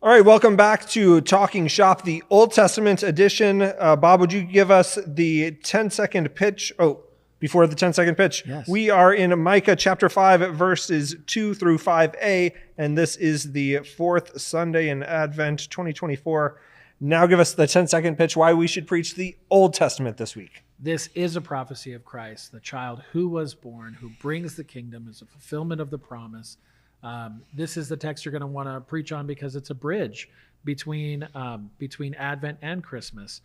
All right, welcome back to Talking Shop, the Old Testament edition. Bob, would you give us the 10-second pitch? Oh, before the 10-second pitch. Yes. We are in Micah chapter 5, verses 2 through 5a, and this is the fourth Sunday in Advent 2024. Now give us the 10-second pitch why we should preach the Old Testament this week. This is a prophecy of Christ, the child who was born, who brings the kingdom, is a fulfillment of the promise. This is the text you're going to want to preach on because it's a bridge between Advent and Christmas.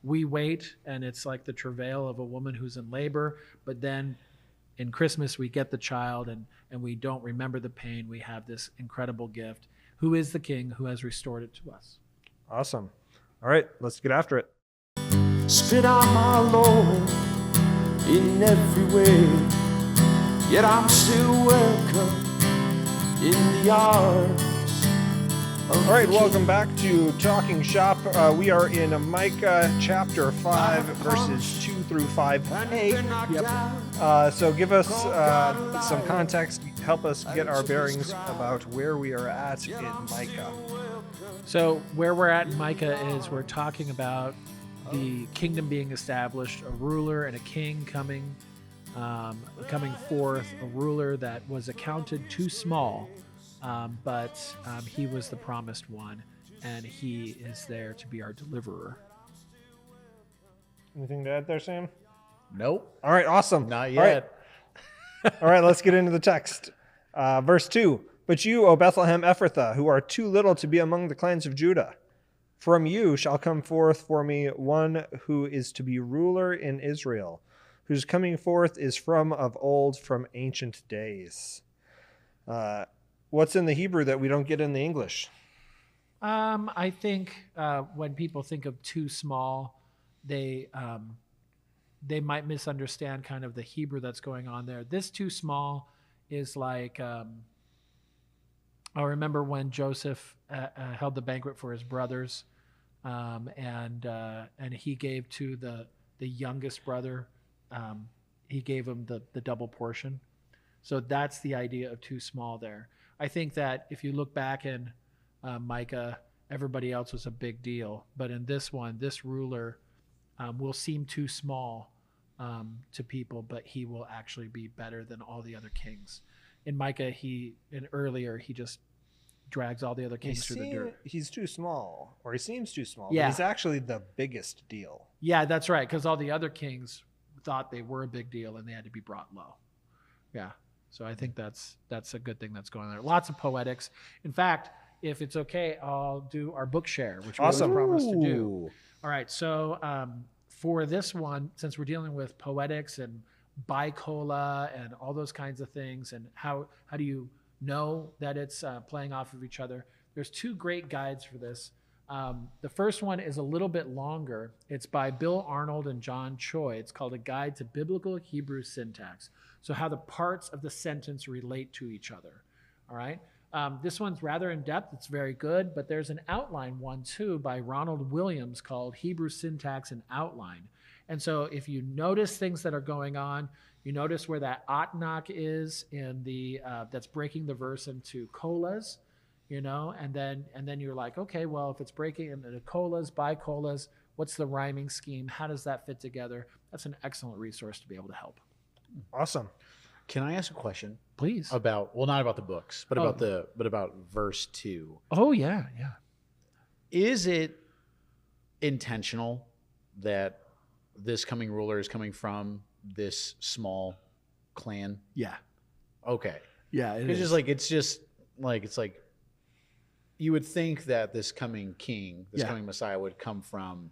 We wait, and it's like the travail of a woman who's in labor, but then in Christmas we get the child, and we don't remember the pain. We have this incredible gift. Who is the King who has restored it to us? Awesome. All right, let's get after it. Spit out my Lord in every way, yet I'm still welcome in the arms. All right, welcome back to Talking Shop. We are in Micah chapter 5, verses 2 through 5a. Yep. So give us some context, help us get our bearings about where we are at in Micah. So where we're at in Micah is we're talking about the kingdom being established, a ruler and a king coming forth, a ruler that was accounted too small, but he was the promised one, and he is there to be our deliverer. Anything to add there, Sam? Nope. All right, awesome. Not yet. All right, let's get into the text. Verse 2, "But you, O Bethlehem Ephrathah, who are too little to be among the clans of Judah, from you shall come forth for me one who is to be ruler in Israel, whose coming forth is from of old, from ancient days." What's in the Hebrew that we don't get in the English? I think when people think of too small, they might misunderstand kind of the Hebrew that's going on there. This too small is like, I remember when Joseph held the banquet for his brothers, and he gave to the youngest brother, he gave him the double portion. So that's the idea of too small there. I think that if you look back in Micah, everybody else was a big deal. But in this one, this ruler will seem too small to people, but he will actually be better than all the other kings. In Micah, he just drags all the other kings through the dirt. He's too small, or he seems too small. Yeah. But he's actually the biggest deal. Yeah, that's right, because all the other kings thought they were a big deal and they had to be brought low. Yeah, so I think that's a good thing that's going on there. Lots of poetics. In fact, if it's okay, I'll do our book share, which we Awesome. promised to do. All right, so for this one, since we're dealing with poetics and bicola and all those kinds of things, and how do you know that it's playing off of each other, there's two great guides for this. The first one is a little bit longer. It's by Bill Arnold and John Choi. It's called A Guide to Biblical Hebrew Syntax. So how the parts of the sentence relate to each other. All right. This one's rather in depth. It's very good, but there's an outline one too by Ronald Williams called Hebrew Syntax and Outline. And so if you notice things that are going on, you notice where that atnak is in the that's breaking the verse into colas, and then you're like, okay, well, if it's breaking into colas, bicolas, what's the rhyming scheme? How does that fit together? That's an excellent resource to be able to help. Awesome. Can I ask a question? Please. Not about the books, but about verse 2. Oh yeah. Is it intentional that this coming ruler is coming from this small clan? Yeah. Okay. Yeah. It's just like you would think that this coming king, coming Messiah would come from,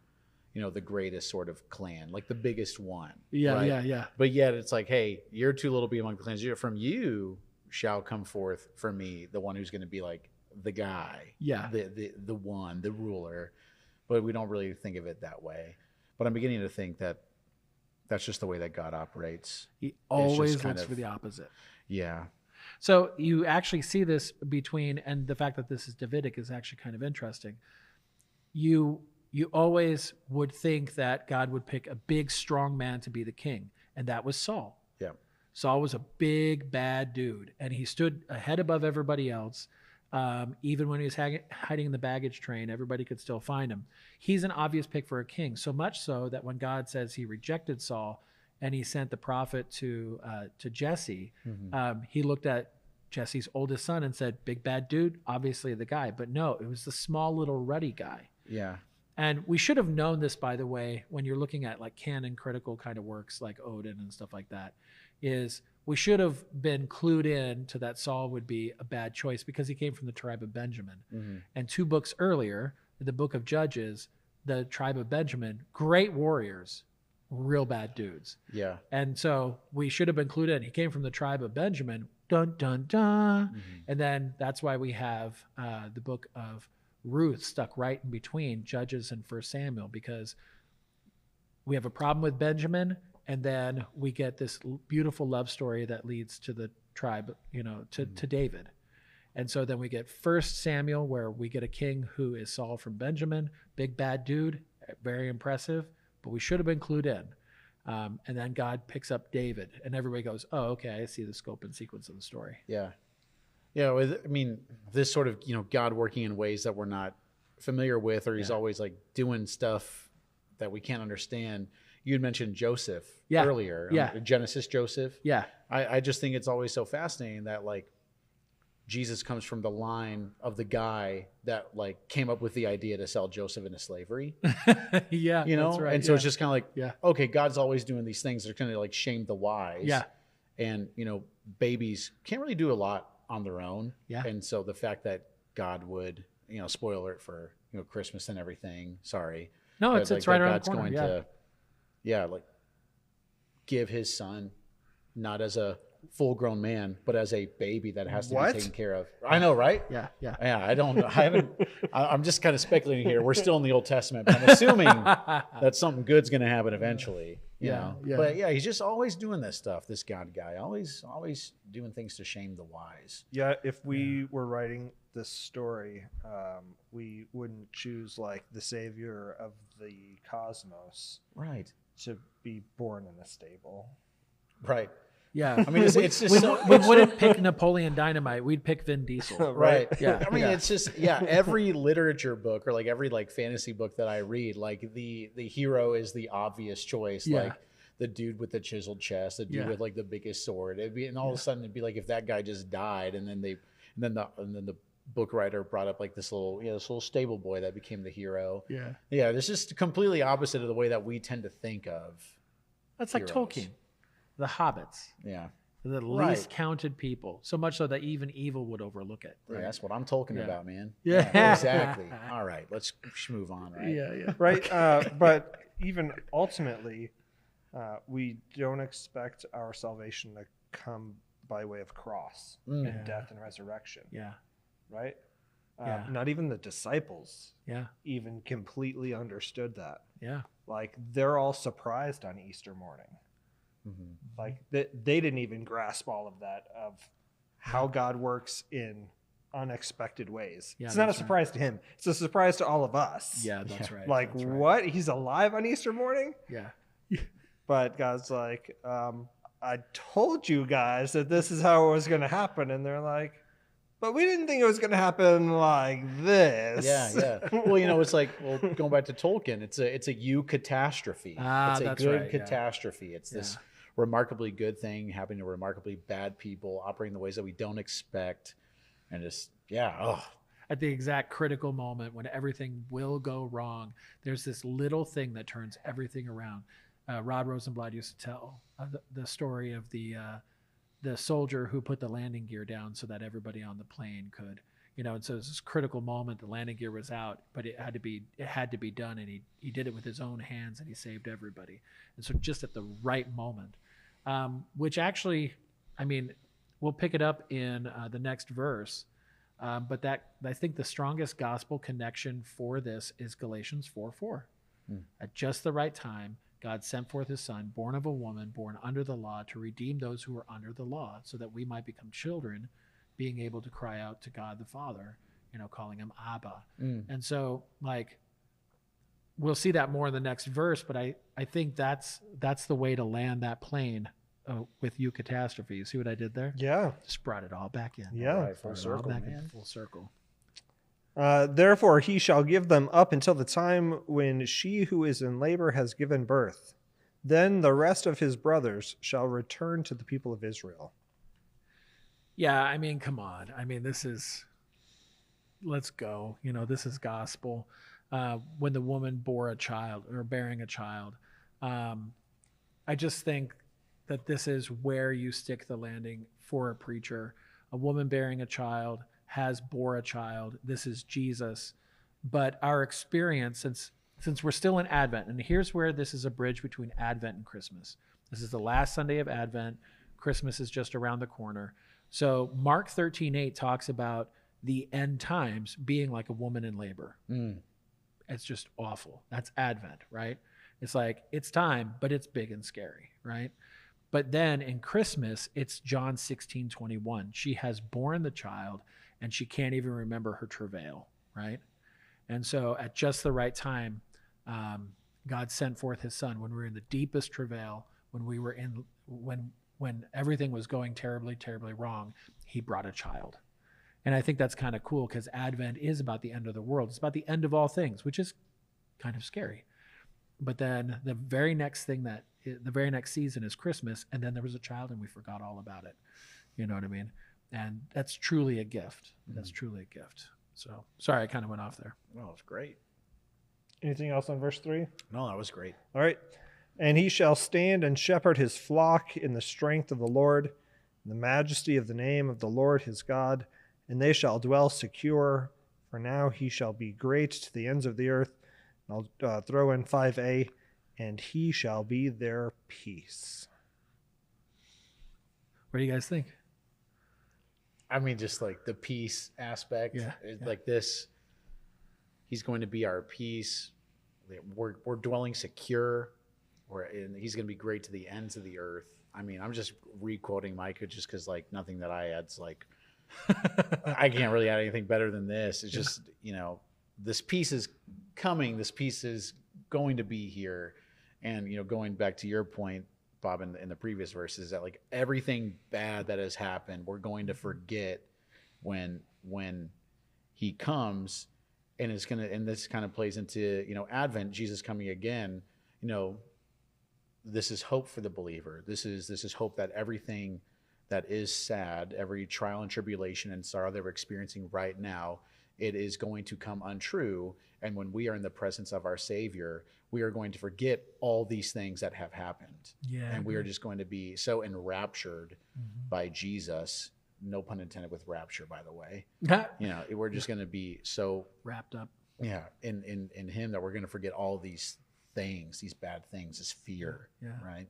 the greatest sort of clan, like the biggest one. Yeah, right? yeah. But yet it's like, hey, you're too little to be among the clans. From you shall come forth for me the one who's going to be like the guy. Yeah. The one, the ruler. But we don't really think of it that way. But I'm beginning to think that that's just the way that God operates. He always looks for the opposite. Yeah. So you actually see this and the fact that this is Davidic is actually kind of interesting. You always would think that God would pick a big, strong man to be the king, and that was Saul. Yeah. Saul was a big, bad dude, and he stood a head above everybody else. Even when he was hiding in the baggage train, everybody could still find him. He's an obvious pick for a king, so much so that when God says he rejected Saul and he sent the prophet to Jesse, he looked at Jesse's oldest son and said, big bad dude, obviously the guy. But no, it was the small little ruddy guy. Yeah. And we should have known this, by the way, when you're looking at like canon critical kind of works like Odin and stuff like that, is we should have been clued in to that Saul would be a bad choice because he came from the tribe of Benjamin. And 2 books earlier, the book of Judges, the tribe of Benjamin, great warriors, real bad dudes. Yeah. And so we should have been clued in. He came from the tribe of Benjamin. Dun, dun, dun. And then that's why we have the book of Ruth stuck right in between Judges and 1 Samuel, because we have a problem with Benjamin, and then we get this beautiful love story that leads to the tribe, to David. And so then we get 1 Samuel, where we get a king who is Saul from Benjamin, big bad dude, very impressive, but we should have been clued in. And then God picks up David, and everybody goes, oh, okay, I see the scope and sequence of the story. Yeah. Yeah, I mean, this sort of, God working in ways that we're not familiar with, or he's always like doing stuff that we can't understand. You had mentioned Joseph earlier. Genesis Joseph. Yeah. I just think it's always so fascinating that like Jesus comes from the line of the guy that like came up with the idea to sell Joseph into slavery. Yeah. That's right. And so it's just kind of like, okay, God's always doing these things. They're going to like shame the wise. Yeah. And, babies can't really do a lot on their own. Yeah. And so the fact that God would, spoiler alert for, Christmas and everything. Sorry. No, it's right around God's the corner. going to, like give his son, not as a full-grown man, but as a baby that has to be taken care of. I know, right? Yeah. I don't know. I'm just kind of speculating here. We're still in the Old Testament, but I'm assuming that something good's going to happen eventually. You know? But he's just always doing this stuff. This God guy, always doing things to shame the wise. Yeah. If we were writing this story, we wouldn't choose like the savior of the cosmos, right, to be born in a stable. Right. Yeah, I mean, it's just we wouldn't pick Napoleon Dynamite. We'd pick Vin Diesel. Right. Yeah. I mean, it's just every literature book or like every like fantasy book that I read, like the hero is the obvious choice. Yeah. Like the dude with the chiseled chest, the dude with like the biggest sword. It'd be, and all of a sudden it'd be like if that guy just died, and then the book writer brought up like this little stable boy that became the hero. Yeah. This is completely opposite of the way that we tend to think of. That's like heroes. Tolkien. The hobbits. Yeah. The least counted people. So much so that even evil would overlook it. Right? Yeah, that's what I'm talking about, man. Yeah. Exactly. All right. Let's move on, right? Yeah. Right. But even ultimately, we don't expect our salvation to come by way of cross and death and resurrection. Yeah. Right? Not even the disciples even completely understood that. Yeah. Like they're all surprised on Easter morning. Like they didn't even grasp all of that, of how God works in unexpected ways. It's not a surprise to him. It's a surprise to all of us. Yeah, that's right. Like, that's what? He's alive on Easter morning? Yeah. But God's like, I told you guys that this is how it was going to happen. And they're like, but we didn't think it was going to happen like this. Yeah. Well, it's like, going back to Tolkien, it's a eucatastrophe. It's a good catastrophe. It's this remarkably good thing happening to remarkably bad people, operating in the ways that we don't expect. And just, at the exact critical moment when everything will go wrong, there's this little thing that turns everything around. Rod Rosenblatt used to tell the story of the soldier who put the landing gear down so that everybody on the plane could, and so it's this critical moment. The landing gear was out, but it had to be done, and he did it with his own hands, and he saved everybody. And so just at the right moment, which actually, I mean, we'll pick it up in the next verse. But that, I think the strongest gospel connection for this is Galatians 4:4. At just the right time, God sent forth his son, born of a woman, born under the law, to redeem those who were under the law, so that we might become children, being able to cry out to God the Father, calling him Abba. And so, like, we'll see that more in the next verse, but I think that's the way to land that plane with you catastrophe. You see what I did there? Yeah. Just brought it all back in. Yeah. All right, full Brought it all circle, back man. in full circle. Therefore he shall give them up until the time when she who is in labor has given birth. Then the rest of his brothers shall return to the people of Israel. Yeah, I mean, come on. I mean, let's go. This is gospel. When the woman bore a child or bearing a child, I just think that this is where you stick the landing for a preacher. A woman bearing a child bore a child. This is Jesus. But our experience, since we're still in Advent, and here's where this is a bridge between Advent and Christmas. This is the last Sunday of Advent. Christmas is just around the corner. So Mark 13:8 talks about the end times being like a woman in labor. It's just awful. That's Advent, right? It's like, it's time, but it's big and scary, right? But then in Christmas, it's John 16:21. She has borne the child, and she can't even remember her travail, right? And so at just the right time, God sent forth his son when we were in the deepest travail, when everything was going terribly, terribly wrong. He brought a child. And I think that's kind of cool because Advent is about the end of the world. It's about the end of all things, which is kind of scary. But then the very next season is Christmas, and then there was a child and we forgot all about it. You know what I mean? And that's truly a gift. That's truly a gift. So sorry, I kind of went off there. No, it's great. Anything else on verse 3? No, that was great. All right. And he shall stand and shepherd his flock in the strength of the Lord, in the majesty of the name of the Lord his God, and they shall dwell secure, for now he shall be great to the ends of the earth. I'll throw in 5a, and he shall be their peace. What do you guys think? I mean, just like the peace aspect, Yeah. like this, he's going to be our peace. We're dwelling secure, and he's going to be great to the ends of the earth. I mean, I'm just re-quoting Micah just because like nothing that I add's like, I can't really add anything better than this. It's just, this peace is coming. This peace is going to be here. And, going back to your point, Bob, in the previous verses, that like everything bad that has happened, we're going to forget when he comes, and it's going to, and this kind of plays into, Advent, Jesus coming again, this is hope for the believer. This is hope that everything that is sad, every trial and tribulation and sorrow that we're experiencing right now, it is going to come untrue. And when we are in the presence of our Savior, we are going to forget all these things that have happened. Yeah. And we are just going to be so enraptured by Jesus. No pun intended with rapture, by the way. We're just going to be so wrapped up. Yeah, in him that we're going to forget all these things, these bad things, this fear. Yeah. Right.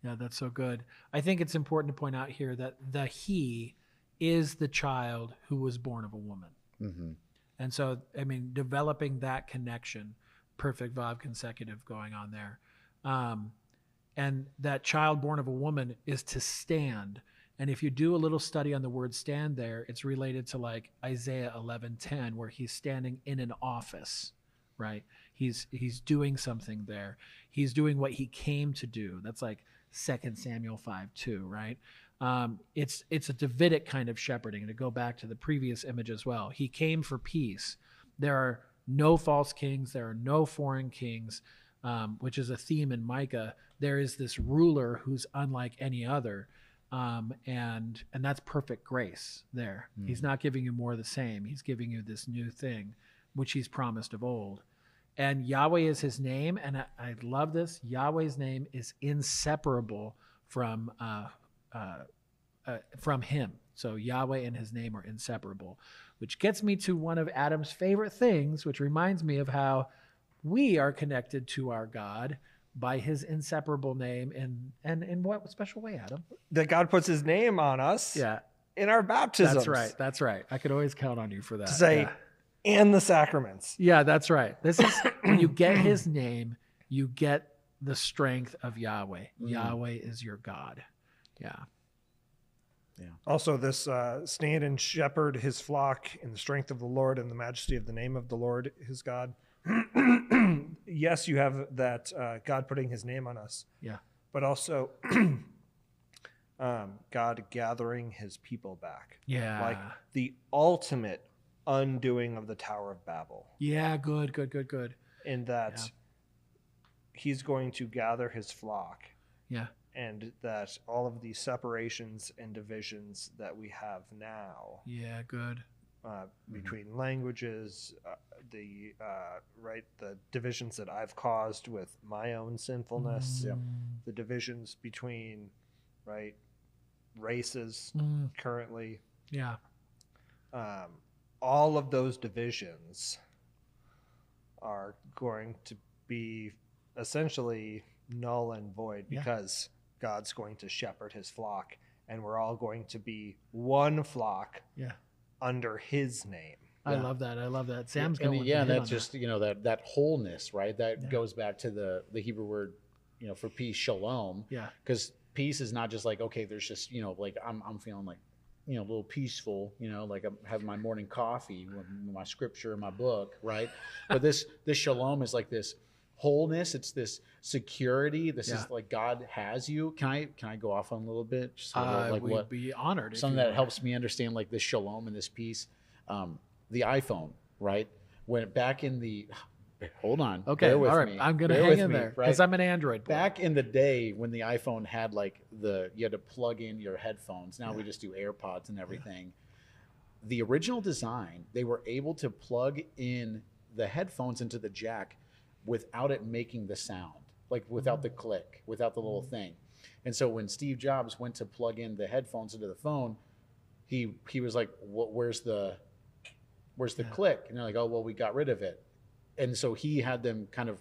Yeah, that's so good. I think it's important to point out here that the he is the child who was born of a woman. Mm-hmm. And so, I mean, developing that connection, perfect verb consecutive going on there. And that child born of a woman is to stand. And if you do a little study on the word stand there, it's related to like Isaiah 11:10, where he's standing in an office, right? He's doing something there. He's doing what he came to do. That's like 2 Samuel 5:2, right? It's a Davidic kind of shepherding. And to go back to the previous image as well, he came for peace. There are no false kings. There are no foreign kings, which is a theme in Micah. There is this ruler who's unlike any other. And that's perfect grace there. Mm-hmm. He's not giving you more of the same. He's giving you this new thing, which he's promised of old. And Yahweh is his name. And I love this. Yahweh's name is inseparable from him. So Yahweh and his name are inseparable, which gets me to one of Adam's favorite things, which reminds me of how we are connected to our God by his inseparable name. And in what special way, Adam? That God puts his name on us. Yeah. In our baptisms. That's right. I could always count on you for that. To say, and the sacraments. Yeah, that's right. This is when you get his name, you get the strength of Yahweh. Mm-hmm. Yahweh is your God. Yeah. Yeah. Also, this stand and shepherd his flock in the strength of the Lord and the majesty of the name of the Lord his God. Yes, you have that God putting his name on us. Yeah. but also God gathering his people back. Yeah. Like the ultimate undoing of the Tower of Babel. Yeah, good. In that he's going to gather his flock. Yeah. And that all of these separations and divisions that we have now. Yeah, good. Between languages, the divisions that I've caused with my own sinfulness, the divisions between races currently, all of those divisions are going to be essentially null and void because God's going to shepherd his flock, and we're all going to be one flock under his name. I love that. Sam's going to and that's just that wholeness, right? That goes back to the Hebrew word, for peace, shalom. Yeah. Because peace is not just like, okay, there's just like I'm feeling like a little peaceful, like I'm having my morning coffee with my scripture and my book, right? But this shalom is like this wholeness. It's this security. This is like God has you. Can I go off on a little bit? Just we'd be honored. Something that helps me understand like this shalom and this peace. The iPhone, right? When back in the hold on. Okay, all right. I'm gonna hang in there because I'm an Android boy. Back in the day when the iPhone had like you had to plug in your headphones. Now we just do AirPods and everything. The original design, they were able to plug in the headphones into the jack without it making the sound, like without the click, without the little thing. And so when Steve Jobs went to plug in the headphones into the phone, he was like, where's the click? And they're like, oh, well, we got rid of it. And so he had them kind of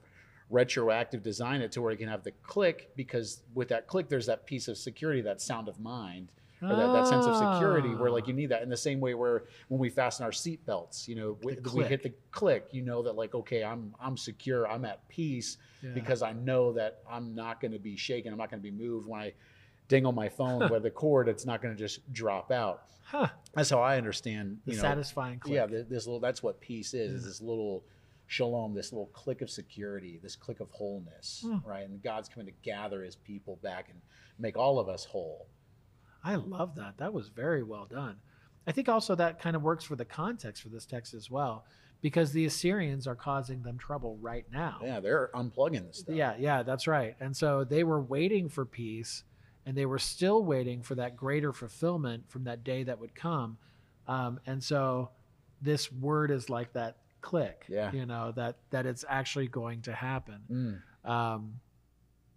retroactive design it to where he can have the click, because with that click, there's that piece of security, that sound of mind, or that sense of security where like you need that in the same way where when we fasten our seat belts, we hit the click, that like, okay, I'm secure, I'm at peace because I know that I'm not going to be shaken. I'm not going to be moved when I ding on my phone with the cord. It's not going to just drop out. That's how I understand the satisfying click. Yeah. That's what peace is this little shalom, this little click of security, this click of wholeness, right? And God's coming to gather his people back and make all of us whole. I love that. That was very well done. I think also that kind of works for the context for this text as well, because the Assyrians are causing them trouble right now. Yeah, they're unplugging this stuff. Yeah, that's right. And so they were waiting for peace, and they were still waiting for that greater fulfillment from that day that would come. And so this word is like that click, that it's actually going to happen.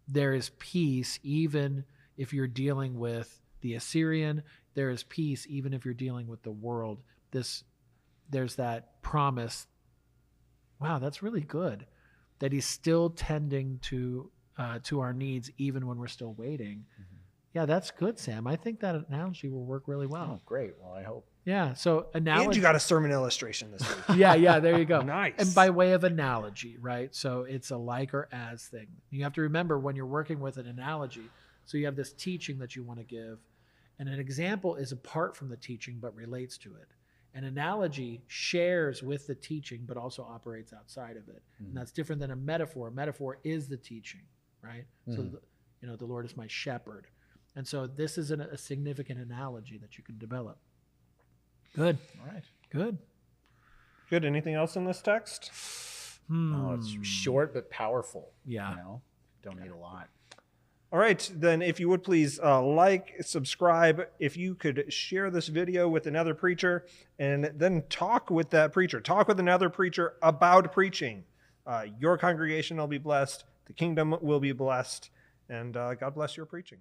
There is peace even if you're dealing with the Assyrian. There is peace even if you're dealing with the world. There's that promise. Wow, that's really good. That he's still tending to our needs even when we're still waiting. Yeah, that's good, Sam. I think that analogy will work really well. Oh, great. Well, I hope. Yeah. So analogy. And you got a sermon illustration this week. Yeah. There you go. Nice. And by way of analogy, right? So it's a like or as thing. You have to remember when you're working with an analogy. So you have this teaching that you want to give, and an example is apart from the teaching but relates to it. An analogy shares with the teaching but also operates outside of it. And that's different than a metaphor. A metaphor is the teaching, right? So the Lord is my shepherd. And so this is a significant analogy that you can develop. Good. All right. Good. Anything else in this text? Oh, it's short but powerful. Yeah. Don't need a lot. All right, then if you would please like, subscribe. If you could share this video with another preacher and then talk with that preacher. Talk with another preacher about preaching. Your congregation will be blessed. The kingdom will be blessed. And God bless your preaching.